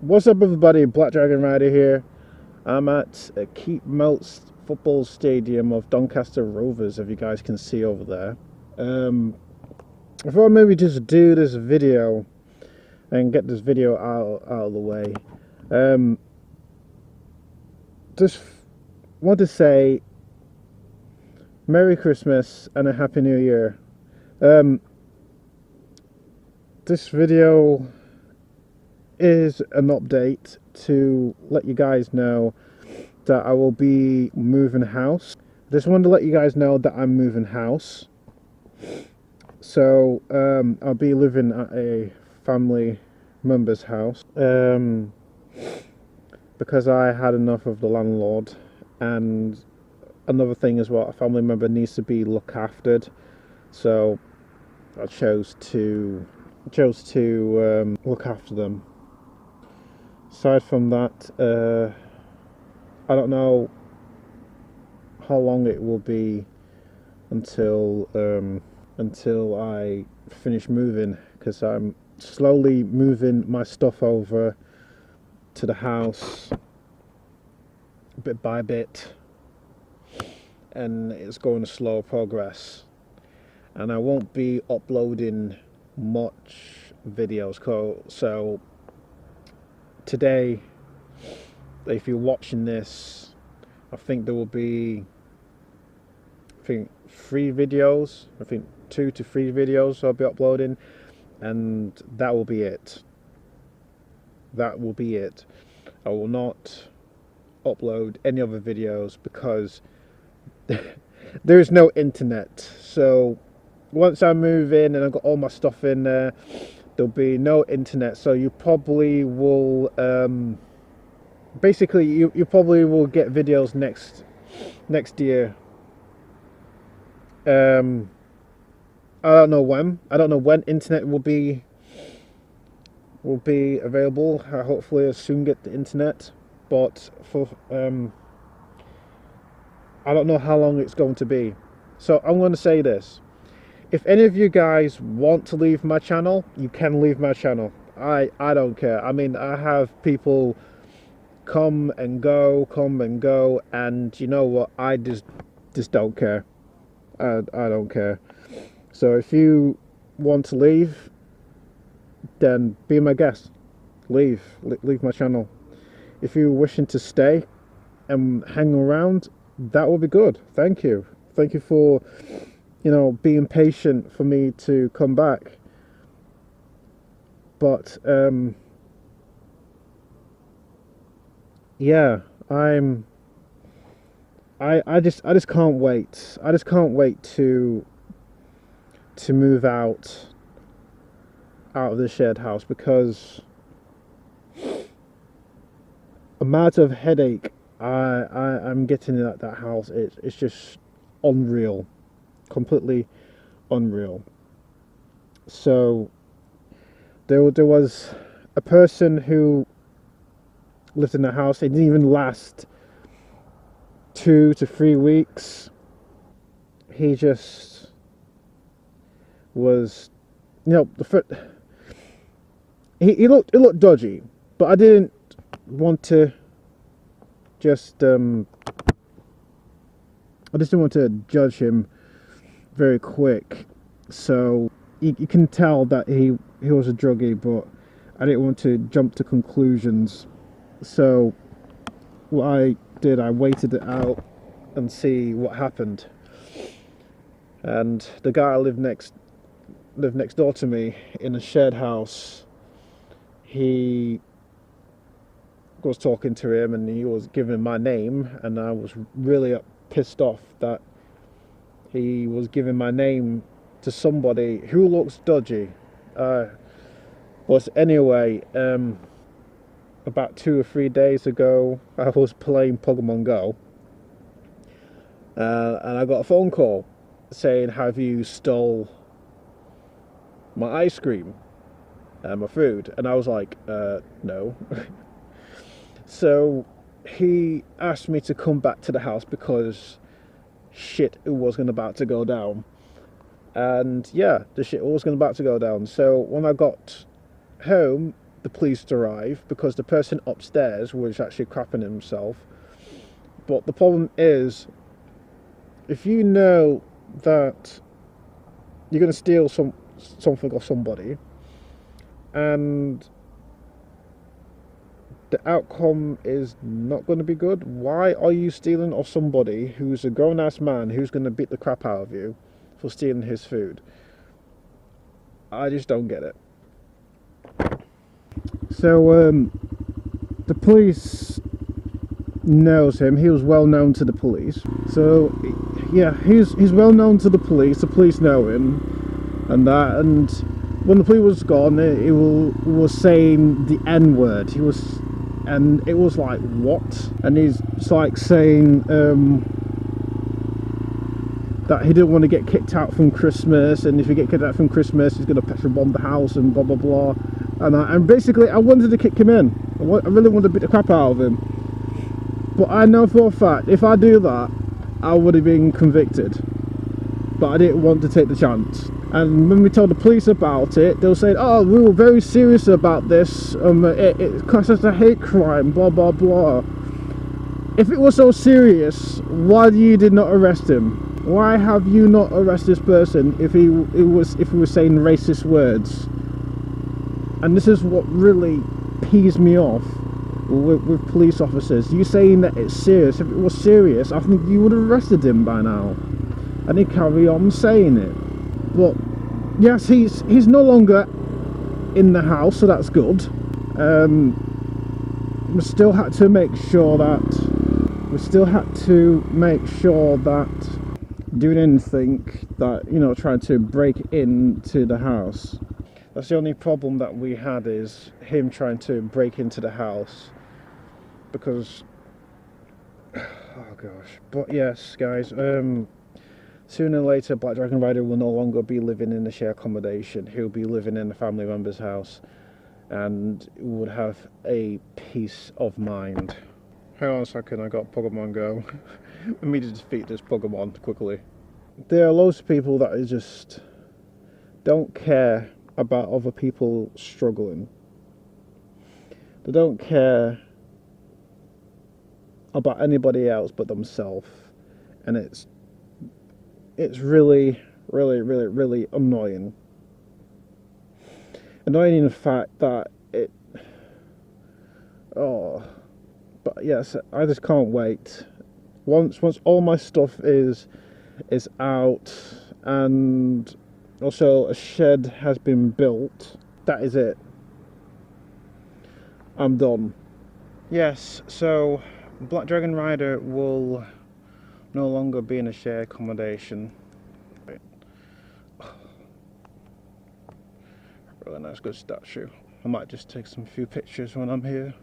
What's up, everybody? Black Dragonrider here. I'm at Keep Melts Football Stadium of Doncaster Rovers, if you guys can see over there. I thought maybe just do this video and get this video out of the way. Just want to say Merry Christmas and a Happy New Year. This video is an update to let you guys know that I will be moving house. Just wanted to let you guys know that I'm moving house. So I'll be living at a family member's house because I had enough of the landlord. And another thing as well, a family member needs to be looked after, so I chose to look after them. Aside from that, I don't know how long it will be until I finish moving, because I'm slowly moving my stuff over to the house bit by bit, and it's going to slow progress, and I won't be uploading much videos. So today, if you're watching this, I think there will be, I think 3 videos, I think 2 to 3 videos I'll be uploading, and that will be it. That will be it. I will not upload any other videos because there is no internet. So once I move in and I've got all my stuff in there, there'll be no internet. So you probably will basically you probably will get videos next year. I don't know when internet will be available. Hopefully I'll soon get the internet, but for I don't know how long it's going to be. So I'm going to say this: if any of you guys want to leave my channel, you can leave my channel. I don't care. I mean, I have people come and go, and you know what? I just don't care. I don't care. So if you want to leave, then be my guest. Leave my channel. If you're wishing to stay and hang around, that will be good. Thank you for, you know, being patient for me to come back. But yeah, I just can't wait. I just can't wait to move out of the shared house, because amount of headache I'm getting at that house, it's just unreal, completely unreal. So there was a person who lived in the house. It didn't even last 2 to 3 weeks. He just was, you know, it looked dodgy, but I didn't want to just I just didn't want to judge him very quick. So you can tell that he was a druggie, but I didn't want to jump to conclusions. So what I did, I waited it out and see what happened. And the guy lived next door to me in a shared house. He was talking to him and he was giving my name, and I was really pissed off that he was giving my name to somebody who looks dodgy. But anyway, about 2 or 3 days ago, I was playing Pokemon Go, and I got a phone call saying, "Have you stole my ice cream and my food?" And I was like, no. So he asked me to come back to the house because shit was about to go down. And yeah, the shit was about to go down. So when I got home, the police arrived because the person upstairs was actually crapping himself. But the problem is, if you know that you're going to steal something or somebody, and the outcome is not going to be good, why are you stealing off somebody who's a grown-ass man who's going to beat the crap out of you for stealing his food? I just don't get it. So the police knows him. He was well known to the police. So yeah, he's well known to the police. The police know him, and that. And when the police was gone, he was saying the N word. And it was like, what? And he's like saying that he didn't want to get kicked out from Christmas, and if you get kicked out from Christmas, he's going to petrol bomb the house and blah blah blah. And basically, I wanted to kick him in. I really wanted to beat the crap out of him. But I know for a fact, if I do that, I would have been convicted. But I didn't want to take the chance. And when we told the police about it, they were saying, oh, we were very serious about this. It constitutes a hate crime, blah, blah, blah. If it was so serious, why you did not arrest him? Why have you not arrested this person if he was saying racist words? And this is what really pees me off with police officers. You saying that it's serious. If it was serious, I think you would have arrested him by now. And he carry on saying it. But yes, he's no longer in the house, so that's good. We still had to make sure that doing anything that, you know, trying to break into the house. That's the only problem that we had, is him trying to break into the house. Because, oh gosh. But yes, guys, sooner or later, Black Dragonrider will no longer be living in the shared accommodation. He'll be living in a family member's house, and would have a peace of mind. Hang on a second, I got Pokemon Go. We need to defeat this Pokemon quickly. There are loads of people that just don't care about other people struggling. They don't care about anybody else but themselves, and it's really, really, really, really annoying. Annoying in the fact that but yes, I just can't wait. Once all my stuff is out, and also a shed has been built, that is it. I'm done. Yes, so Black Dragonrider will no longer be in a shared accommodation. Really nice, good statue. I might just take some few pictures when I'm here.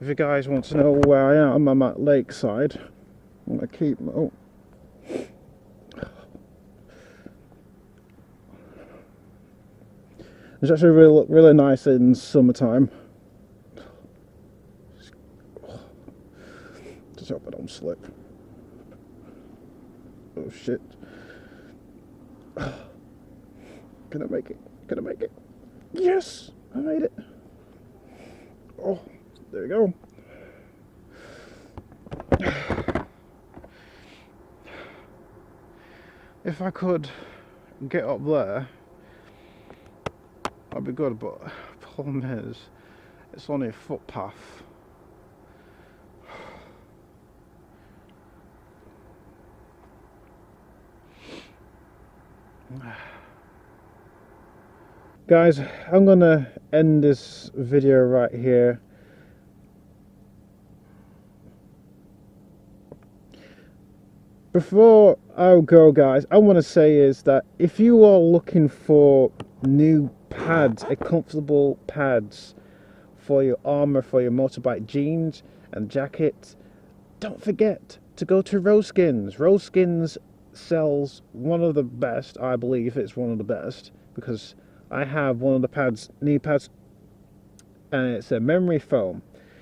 If you guys want to know where I am, I'm at Lakeside. I'm gonna keep. Oh. It's actually really nice in summertime. Just hope I don't slip. Oh shit. Can I make it? Can I make it? Yes! I made it. Oh, there we go. If I could get up there, that'd be good, but the problem is, it's only a footpath. Guys, I'm gonna end this video right here. Before I go, guys, I want to say is that if you are looking for new pads, comfortable pads for your armor, for your motorbike jeans and jackets, don't forget to go to Rose Skins. Rose Skins sells one of the best, I believe it's one of the best, because I have one of the knee pads, and it's a memory foam.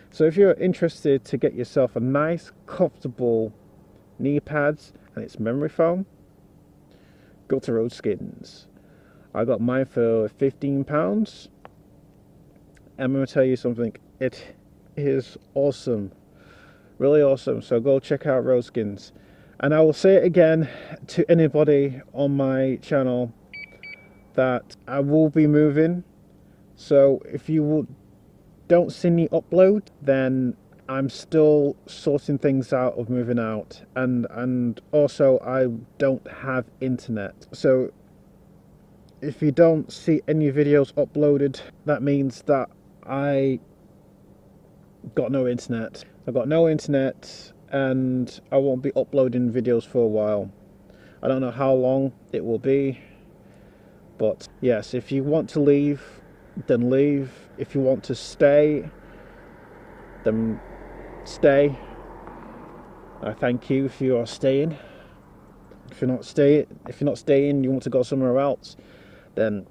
So if you're interested to get yourself a nice, comfortable knee pads and it's memory foam, go to Roadskins. I got mine for £15. I'm going to tell you something, it is awesome, really awesome. So go check out Roadskins. And I will say it again to anybody on my channel that I will be moving. So if you don't see me upload, then I'm still sorting things out of moving out, and also I don't have internet. So if you don't see any videos uploaded, that means that I got no internet. I got no internet, and I won't be uploading videos for a while. I don't know how long it will be, but yes, if you want to leave, then leave. If you want to stay, then stay. I thank you if you are staying. If you're not staying, you want to go somewhere else, then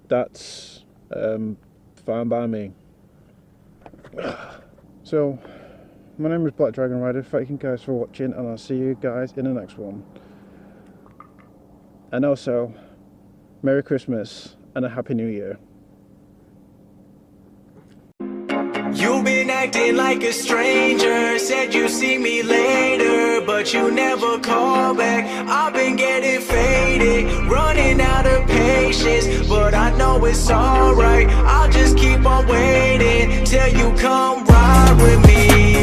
that's fine by me. So, my name is Black Dragonrider. Thank you guys for watching, and I'll see you guys in the next one. And also, Merry Christmas and a Happy New Year. You've been acting like a stranger, said you see me later, but you never call back. I've been getting faded, running out of patience, but I know it's alright. I'll just keep on waiting till you come ride with me.